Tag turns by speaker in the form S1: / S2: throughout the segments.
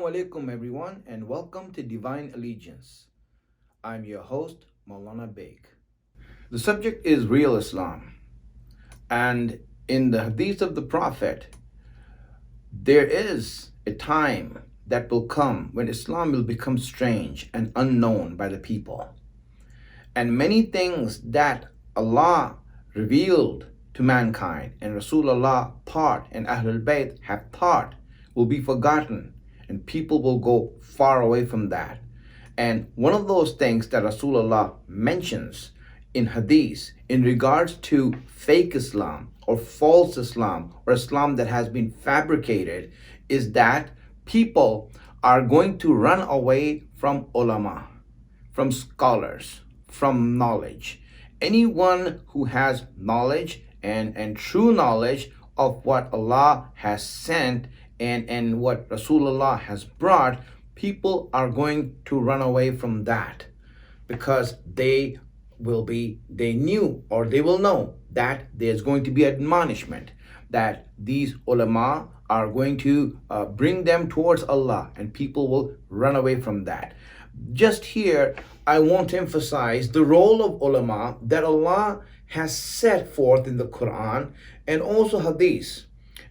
S1: Assalamu alaikum everyone and welcome to Divine Allegiance. I'm your host Maulana Baig. The subject is real Islam, and in the hadith of the Prophet there is a time that will come when Islam will become strange and unknown by the people, and many things that Allah revealed to mankind and Rasulullah taught and Ahlul Bayt have taught will be forgotten, and people will go far away from that. And one of those things that Rasulullah mentions in hadith in regards to fake Islam or false Islam or Islam that has been fabricated is that people are going to run away from ulama, from scholars, from knowledge. Anyone who has knowledge and true knowledge of what Allah has sent and what Rasulullah has brought, people are going to run away from that because they knew or they will know that there's going to be admonishment, that these ulama are going to bring them towards Allah, and people will run away from that. Just here, I want to emphasize the role of ulama that Allah has set forth in the Quran and also hadith.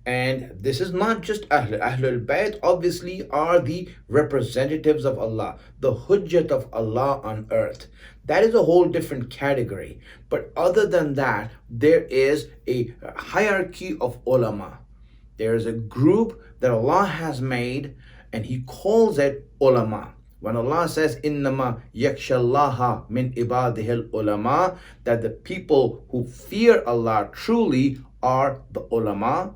S1: And this is not just Ahlul Bayt, obviously are the representatives of Allah, the Hujjat of Allah on earth. That is a whole different category. But other than that, there is a hierarchy of ulama. There is a group that Allah has made, and He calls it ulama. When Allah says, "Innama yakshallaha min ibadihil ulama," that the people who fear Allah truly are the ulama.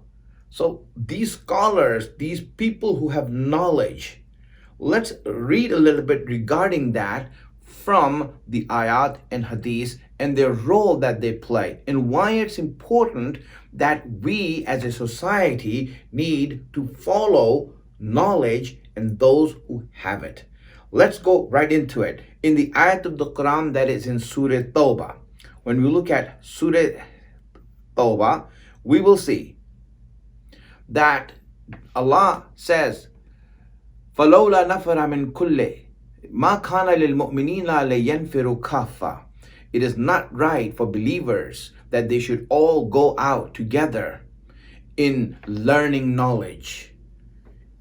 S1: So these scholars, these people who have knowledge, let's read a little bit regarding that from the ayat and hadith and their role that they play and why it's important that we as a society need to follow knowledge and those who have it. Let's go right into it. In the ayat of the Quran that is in Surah Tawbah, when we look at Surah Tawbah, we will see that Allah says, فَلَوْلَا نَفَرَ مِنْ كُلِّ مَا كَانَ لِلْمُؤْمِنِينَ لِيَنْفِرُوا كَافَّةً. It is not right for believers that they should all go out together in learning knowledge.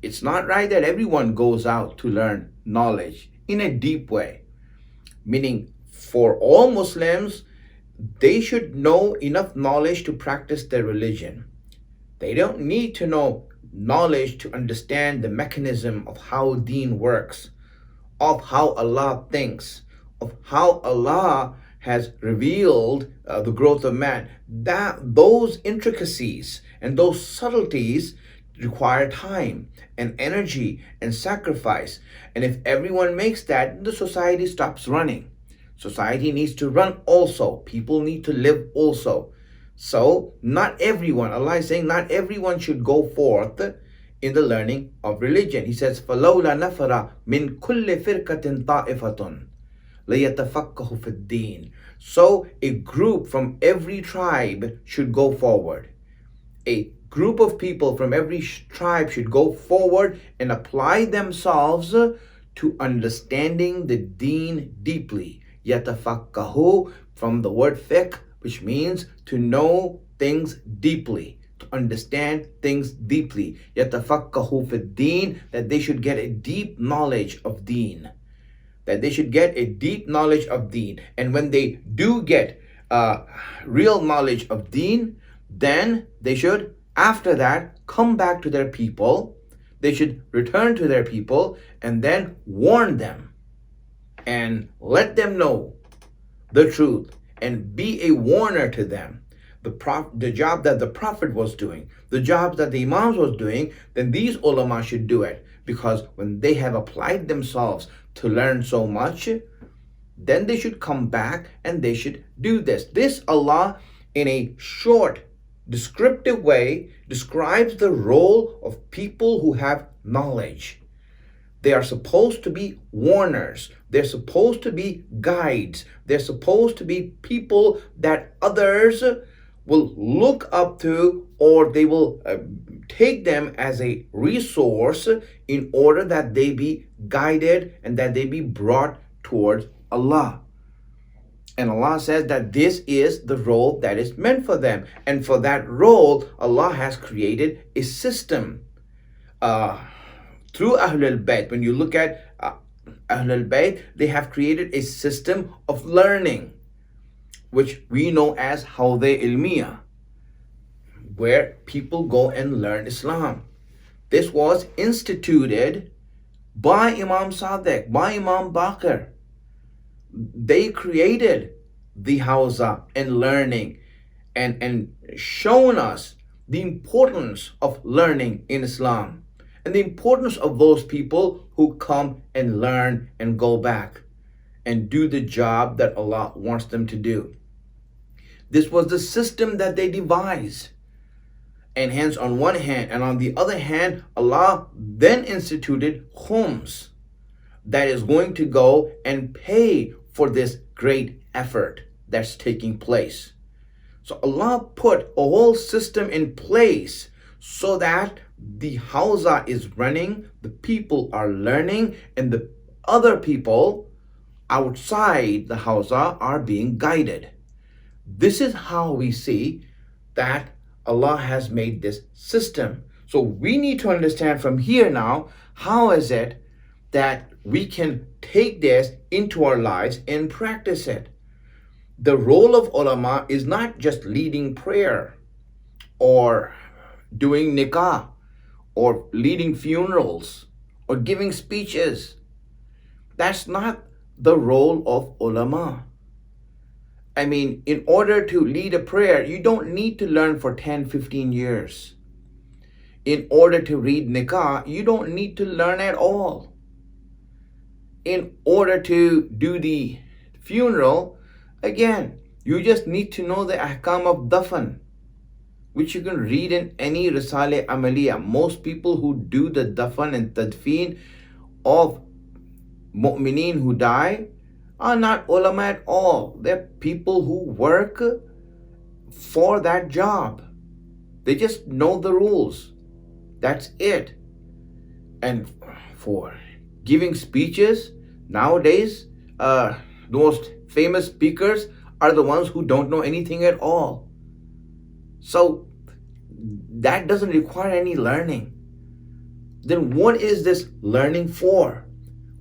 S1: It's not right that everyone goes out to learn knowledge in a deep way. Meaning, for all Muslims, they should know enough knowledge to practice their religion. They don't need to know knowledge to understand the mechanism of how deen works, of how Allah thinks, of how Allah has revealed the growth of man. Those intricacies and those subtleties require time and energy and sacrifice. And if everyone makes that, the society stops running. Society needs to run also. People need to live also. So not everyone, Allah is saying not everyone should go forth in the learning of religion. He says, فَلَوْلَا نَفَرَ مِنْ كُلِّ فِرْقَةٍ طَائِفَةٌ لَيَتَفَقَّهُ فِي الدِّينِ. So a group from every tribe should go forward. A group of people from every tribe should go forward and apply themselves to understanding the deen deeply. يَتَفَقَّهُ from the word fiqh, which means to know things deeply, to understand things deeply. يَتَفَقَّهُ فِي الدِّينِ, that they should get a deep knowledge of deen. That they should get a deep knowledge of deen. And when they do get real knowledge of deen, then they should, after that, come back to their people. They should return to their people and then warn them and let them know the truth and be a warner to them. The job that the Prophet was doing, the job that the Imams was doing, then these ulama should do it. Because when they have applied themselves to learn so much, then they should come back and they should do this. This Allah, in a short, descriptive way, describes the role of people who have knowledge. They are supposed to be warners. They're supposed to be guides. They're supposed to be people that others will look up to, or they will take them as a resource in order that they be guided and that they be brought towards Allah. And Allah says that this is the role that is meant for them. And for that role, Allah has created a system. Through Ahlul Bayt, when you look at Ahlul Bayt, they have created a system of learning, which we know as Hawde Ilmiya, where people go and learn Islam. This was instituted by Imam Sadiq, by Imam Baqir. They created the Hawza and learning and shown us the importance of learning in Islam and the importance of those people who come and learn and go back and do the job that Allah wants them to do. This was the system that they devised. And hence, on one hand, and on the other hand, Allah then instituted khums that is going to go and pay for this great effort that's taking place. So Allah put a whole system in place so that the Hawza is running, the people are learning, and the other people outside the Hawza are being guided. This is how we see that Allah has made this system. So we need to understand from here now, how is it that we can take this into our lives and practice it? The role of ulama is not just leading prayer or doing nikah or leading funerals or giving speeches. That's not the role of ulama. I mean, in order to lead a prayer, you don't need to learn for 10, 15 years. In order to read nikah, you don't need to learn at all. In order to do the funeral, again, you just need to know the ahkam of dafan, which you can read in any Risale Amaliya. Most people who do the dafan and tadfeen of mu'mineen who die are not ulama at all. They're people who work for that job. They just know the rules. That's it. And for giving speeches, nowadays, the most famous speakers are the ones who don't know anything at all. So that doesn't require any learning. Then what is this learning for?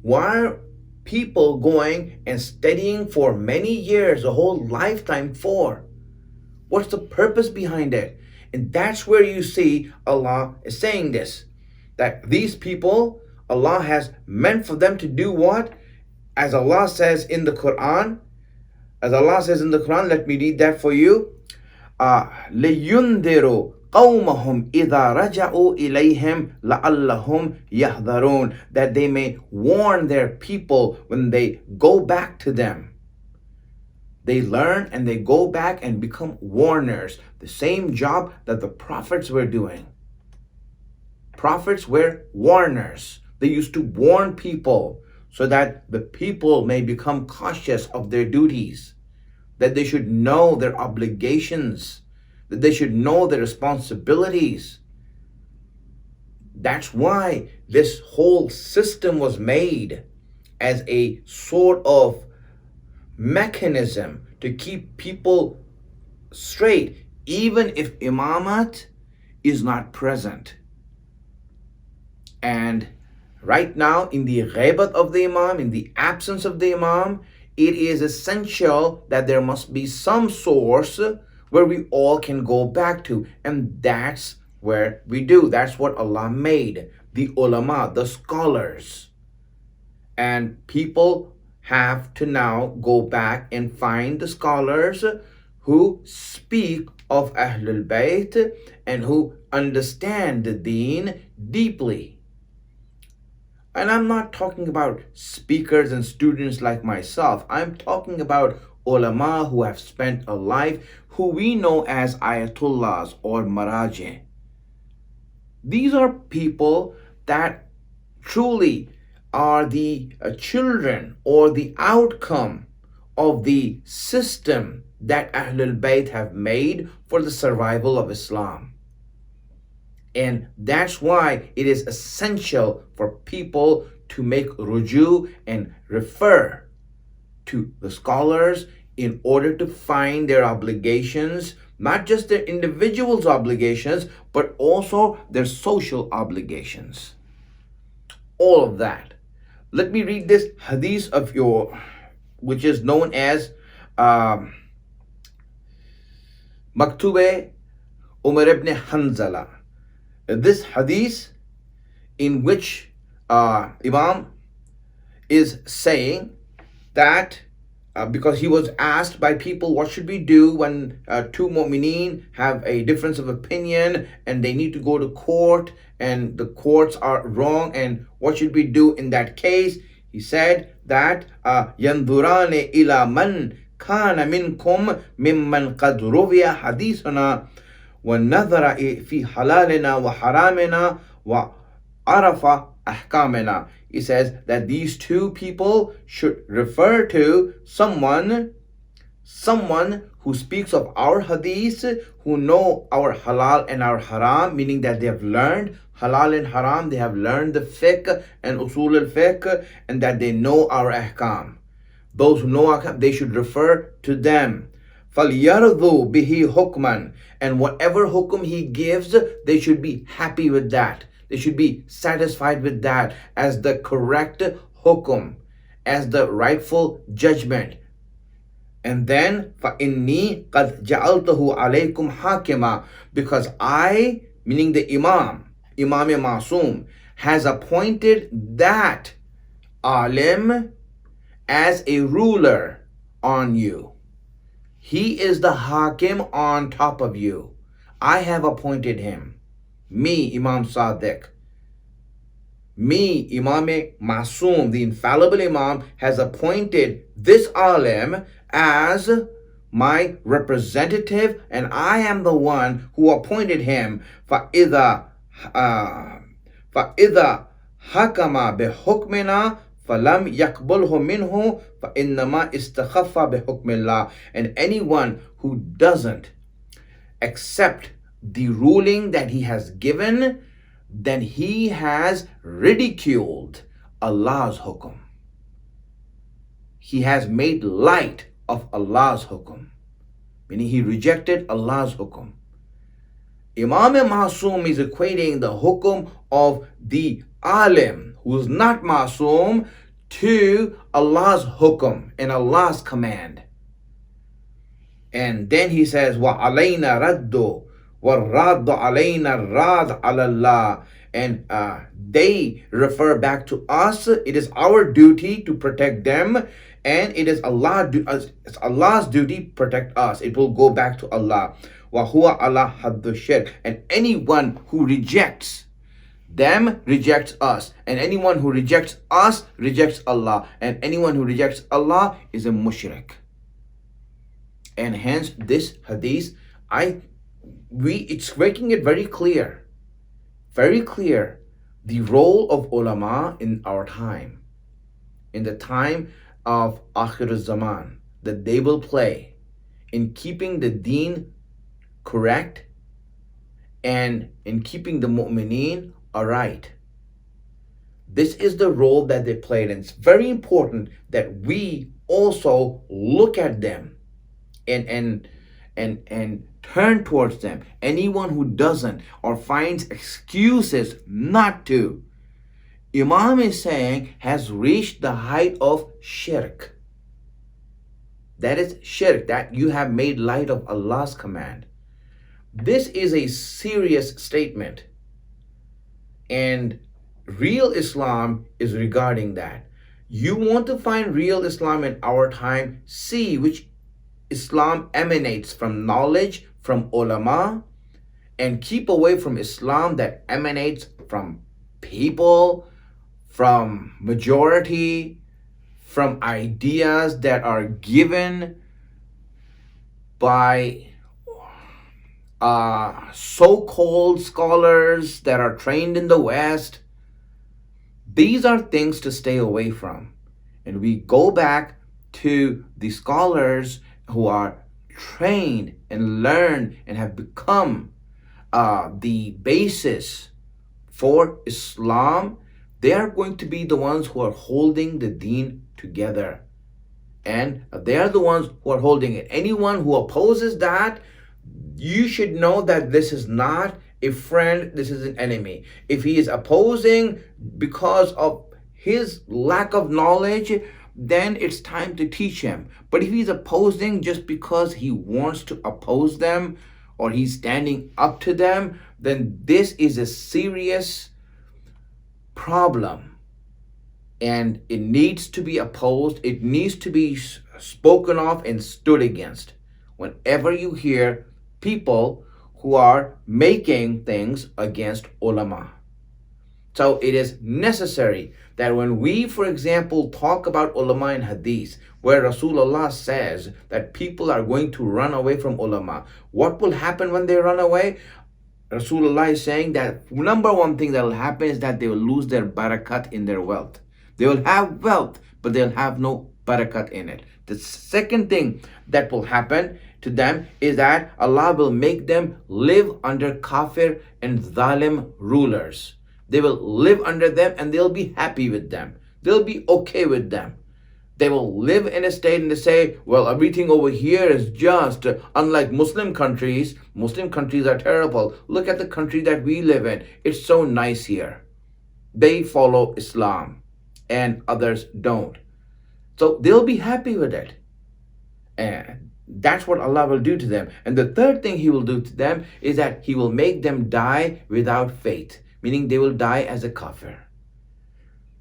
S1: Why are people going and studying for many years, a whole lifetime for? What's the purpose behind it? And that's where you see Allah is saying this, that these people, Allah has meant for them to do what? As Allah says in the Quran, let me read that for you. لِيُنْذِرُوا قَوْمَهُمْ إِذَا رَجَعُوا إِلَيْهِمْ لَعَلَّهُمْ يَحْذَرُونَ, that they may warn their people when they go back to them. They learn and they go back and become warners. The same job that the prophets were doing. Prophets were warners. They used to warn people so that the people may become cautious of their duties, that they should know their obligations, that they should know their responsibilities. That's why this whole system was made as a sort of mechanism to keep people straight, even if imamat is not present. And right now, in the ghaibat of the imam, in the absence of the imam, it is essential that there must be some source where we all can go back to. And that's where we do. That's what Allah made. The ulama, the scholars. And people have to now go back and find the scholars who speak of Ahlul Bayt and who understand the deen deeply. And I'm not talking about speakers and students like myself. I'm talking about ulama who have spent a life, who we know as ayatullahs or maraji. These are people that truly are the children or the outcome of the system that Ahlul Bayt have made for the survival of Islam. And that's why it is essential for people to make ruju and refer to the scholars in order to find their obligations, not just their individuals' obligations, but also their social obligations. All of that. Let me read this hadith of which is known as Maktube Umar ibn Hanzala. This hadith in which Imam is saying that because he was asked by people, what should we do when two mu'mineen have a difference of opinion and they need to go to court and the courts are wrong, and what should we do in that case? He said that يَنْظُرَانِ إِلَى مَنْ كَانَ مِنْكُمْ مِمَّنْ قَدْ رُوِيَ حَدِيثُنَا وَالنَّظَرَ فِي حَلَالِنَا وَحَرَامِنَا وَعَرَفَ أَحْكَامِنَا. He says that these two people should refer to someone who speaks of our hadith, who know our halal and our haram, meaning that they have learned halal and haram, they have learned the fiqh and usul al-fiqh, and that they know our ahkam. Those who know ahkam, they should refer to them. فَلْيَرْضُوا بِهِ حُكْمًا. And whatever hukum he gives, they should be happy with that. They should be satisfied with that as the correct hukum, as the rightful judgment. And then, فَإِنِّي قَدْ جَعَلْتَهُ عَلَيْكُمْ حَاكِمًا. Because I, meaning the Imam Masum, has appointed that alim as a ruler on you. He is the hakim on top of you. I have appointed him. Me, Imam Sadiq. Me, Imam Masum, the infallible Imam, has appointed this alim as my representative, and I am the one who appointed him. فَإِذَا حَكَمَ بِحُكْمِنَا فَلَمْ يَقْبُلْهُ مِنْهُ فَإِنَّمَا اسْتَخَفَّ بِحُكْمِ اللَّهِ. And anyone who doesn't accept the ruling that he has given, then he has ridiculed Allah's hukum. He has made light of Allah's hukum, meaning he rejected Allah's hukum. Imam Masum is equating the hukum of the alim who is not Masum to Allah's hukum and Allah's command. And then he says, وَعَلَيْنَا رَدُّ وَالرَّادُّ عَلَيْنَا الرَّادُ عَلَى اللَّهِ. And they refer back to us. It is our duty to protect them, and it is it's Allah's duty to protect us. It will go back to Allah. وَهُوَ عَلَى حَدُّ الشِّرْكِ. And anyone who rejects them rejects us, and anyone who rejects us rejects Allah, and anyone who rejects Allah is a mushrik. And hence this hadith, it's making it very clear, the role of ulama in our time, in the time of Akhir al-Zaman, that they will play in keeping the deen correct and in keeping the mu'mineen aright. This is the role that they played, and it's very important that we also look at them and turn towards them. Anyone who doesn't or finds excuses not to, Imam is saying, has reached the height of shirk. That is shirk, that you have made light of Allah's command. This is a serious statement, and real Islam is regarding that. You want to find real Islam in our time, see which Islam emanates from knowledge, from ulama, and keep away from Islam that emanates from people, from majority, from ideas that are given by so-called scholars that are trained in the West. These are things to stay away from. And we go back to the scholars who are trained and learned and have become the basis for Islam, they are going to be the ones who are holding the deen together. And they are the ones who are holding it. Anyone who opposes that, you should know that this is not a friend, this is an enemy. If he is opposing because of his lack of knowledge, then it's time to teach him. But if he's opposing just because he wants to oppose them or he's standing up to them, then this is a serious problem. And it needs to be opposed. It needs to be spoken of and stood against. Whenever you hear people who are making things against ulama. So it is necessary that when we, for example, talk about ulama in hadith, where Rasulullah says that people are going to run away from ulama, what will happen when they run away? Rasulullah is saying that number one thing that will happen is that they will lose their barakat in their wealth. They will have wealth, but they'll have no barakat in it. The second thing that will happen to them is that Allah will make them live under kafir and zalim rulers. They will live under them and they'll be happy with them. They'll be okay with them. They will live in a state and they say, well, everything over here is just, unlike Muslim countries. Muslim countries are terrible. Look at the country that we live in. It's so nice here. They follow Islam and others don't. So they'll be happy with it. And that's what Allah will do to them. And the third thing He will do to them is that He will make them die without faith, meaning they will die as a kafir.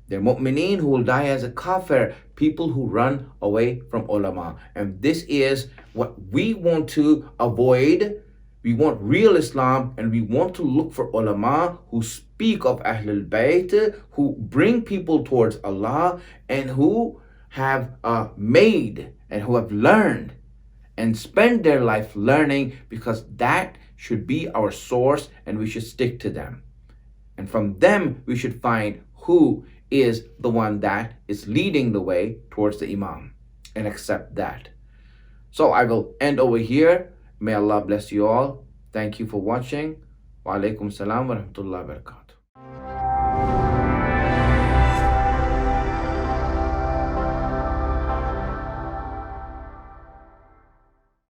S1: They're mu'mineen who will die as a kafir, people who run away from ulama. And this is what we want to avoid. We want real Islam, and we want to look for ulama who speak of Ahlul Bayt, who bring people towards Allah, and who have made and who have learned and spend their life learning, because that should be our source and we should stick to them. And from them we should find who is the one that is leading the way towards the Imam, and accept that. So I will end over here. May Allah bless you all. Thank you for watching. Wa alaikum salam wa rahmatullahi wa barakatuh.